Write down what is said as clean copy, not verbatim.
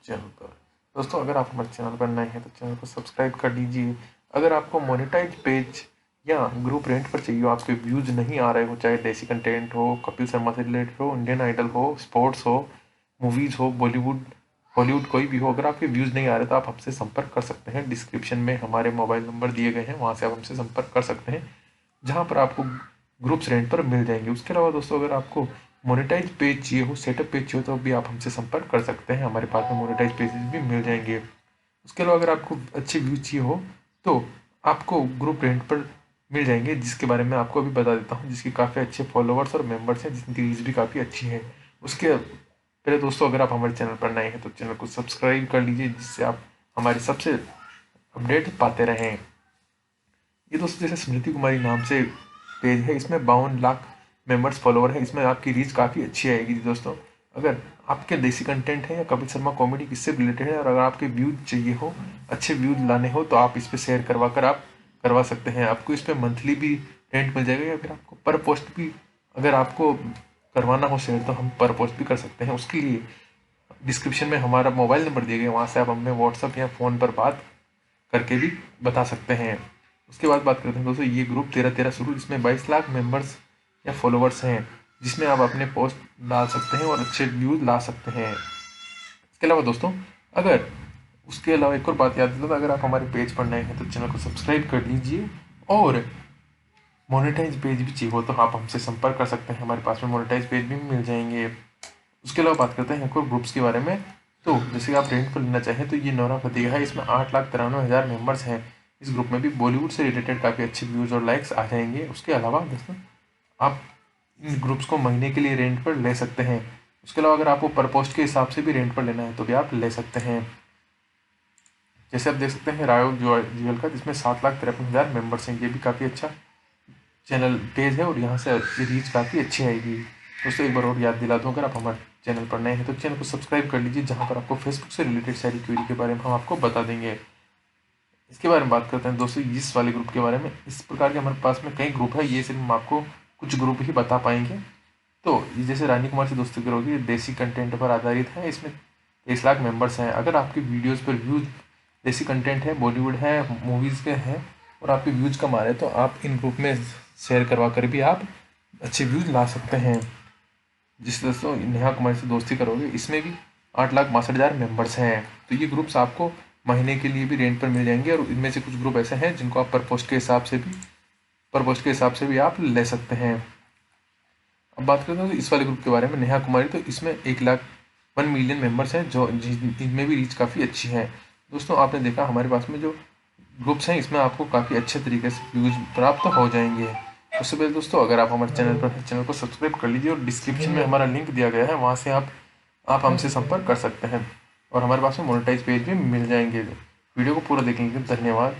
Channel पर। दोस्तों अगर आप हमारे चैनल पर नए हैं तो चैनल को सब्सक्राइब कर लीजिए। अगर आपको मोनेटाइज पेज या ग्रुप रेंट पर चाहिए, आपके व्यूज़ नहीं आ रहे हो, चाहे देसी कंटेंट हो, कपिल शर्मा से रिलेटेड हो, इंडियन आइडल हो, स्पोर्ट्स हो, मूवीज़ हो, बॉलीवुड हॉलीवुड कोई भी हो, अगर आपके व्यूज़ नहीं आ रहे तो आप हमसे संपर्क कर सकते हैं। डिस्क्रिप्शन में हमारे मोबाइल नंबर दिए गए हैं, वहाँ से आप हमसे संपर्क कर सकते हैं, जहाँ पर आपको ग्रुप्स रेंट पर मिल जाएंगे। उसके अलावा दोस्तों अगर आपको मोनेटाइज पेज चाहिए हो, सेटअप पेज चाहिए हो, तो भी आप हमसे संपर्क कर सकते हैं, हमारे पास में मोनेटाइज पेजेस भी मिल जाएंगे। उसके अलावा अगर आपको अच्छे व्यूज चाहिए हो तो आपको ग्रुप रेंट पर मिल जाएंगे, जिसके बारे में आपको अभी बता देता हूँ, जिसकी काफ़ी अच्छे फॉलोअर्स और मेंबर्स हैं, जिनकी रीच भी काफ़ी अच्छी है। उसके पहले दोस्तों अगर आप हमारे चैनल पर नए हैं तो चैनल को सब्सक्राइब कर लीजिए, जिससे आप हमारी सबसे अपडेट पाते रहें। ये दोस्तों जैसे स्मृति कुमारी नाम से पेज है, इसमें 52 लाख मेंबर्स फॉलोअर है, इसमें आपकी रीच काफ़ी अच्छी आएगी दोस्तों। अगर आपके देसी कंटेंट है या कपिल शर्मा कॉमेडी किससे रिलेटेड है, और अगर आपके व्यूज चाहिए हो, अच्छे व्यूज लाने हो, तो आप इस पर शेयर करवा कर आप करवा सकते हैं। आपको इस पर मंथली भी रेंट मिल जाएगा, या फिर आपको पर पोस्ट भी अगर आपको करवाना हो शेयर तो हम पर पोस्ट भी कर सकते हैं। उसके लिए डिस्क्रिप्शन में हमारा मोबाइल नंबर दिए गए, वहाँ से आप हमें व्हाट्सअप या फ़ोन पर बात करके भी बता सकते हैं। उसके बाद बात करते हैं दोस्तों, ये ग्रुप 13-13 शुरू, जिसमें 22 लाख मेंबर्स या फॉलोवर्स हैं, जिसमें आप अपने पोस्ट डाल सकते हैं और अच्छे व्यूज ला सकते हैं। इसके अलावा दोस्तों अगर उसके अलावा एक और बात याद दिला, अगर आप हमारे पेज पर नए हैं तो चैनल को सब्सक्राइब कर लीजिए, और मोनेटाइज पेज भी चाहिए हो तो आप हमसे संपर्क कर सकते हैं, हमारे पास में मोनेटाइज पेज भी मिल जाएंगे। उसके अलावा बात करते हैं एक और ग्रुप्स के बारे में। तो जैसे आप रेंट पर लेना चाहें तो ये नौरा फतेह है, इसमें 8,93,000 मेंबर्स हैं। इस ग्रुप में भी बॉलीवुड से रिलेटेड काफ़ी अच्छे व्यूज़ और लाइक्स आ जाएंगे। उसके अलावा दोस्तों आप इन ग्रुप्स को महीने के लिए रेंट पर ले सकते हैं। उसके अलावा अगर आपको पर पोस्ट के हिसाब से भी रेंट पर लेना है तो भी आप ले सकते हैं। जैसे आप देख सकते हैं रायो ज्वेल का, जिसमें 7,53,000 मेंबर्स हैं, ये भी काफ़ी अच्छा चैनल पेज है और यहाँ से रीच काफ़ी अच्छी आएगी। दोस्तों एक बार और याद दिला दूँ, अगर आप हमारे चैनल पर नए हैं तो चैनल को सब्सक्राइब कर लीजिए, जहाँ पर आपको फेसबुक से रिलेटेड सारी क्वेरी के बारे में हम आपको बता देंगे। इसके बारे में बात करते हैं दोस्तों इस वाले ग्रुप के बारे में। इस प्रकार के हमारे पास में कई ग्रुप है, ये सिर्फ हम आपको कुछ ग्रुप ही बता पाएंगे। तो ये जैसे रानी कुमार से दोस्ती करोगे, देसी कंटेंट पर आधारित है, इसमें 23 लाख मेंबर्स हैं। अगर आपकी वीडियोज़ पर व्यूज़ देसी कंटेंट है, बॉलीवुड है, मूवीज़ के हैं, और आपके व्यूज़ कम आ रहे हैं, तो आप इन ग्रुप में शेयर करवा कर भी आप अच्छे व्यूज़ ला सकते हैं। जिस दोस्तों नेहा कुमारी से दोस्ती करोगे, इसमें भी 8,62,000 मेंबर्स हैं। तो ये ग्रुप्स आपको महीने के लिए भी रेंट पर मिल जाएंगे, और इनमें से कुछ ग्रुप ऐसे हैं जिनको आप पर पोस्ट के हिसाब से भी आप ले सकते हैं। अब बात करते हैं तो इस वाले ग्रुप के बारे में, नेहा कुमारी, तो इसमें 1 मिलियन मेंबर्स हैं, जो इनमें भी रीच काफ़ी अच्छी है। दोस्तों आपने देखा हमारे पास में जो ग्रुप्स हैं, इसमें आपको काफ़ी अच्छे तरीके से व्यूज प्राप्त हो जाएंगे। उससे पहले दोस्तों अगर आप हमारे चैनल पर हैं, चैनल को सब्सक्राइब कर लीजिए, और डिस्क्रिप्शन में हमारा लिंक दिया गया है, वहाँ से आप हमसे संपर्क कर सकते हैं, और हमारे पास में मोनेटाइज पेज भी मिल जाएंगे। वीडियो को पूरा देखने के लिए धन्यवाद।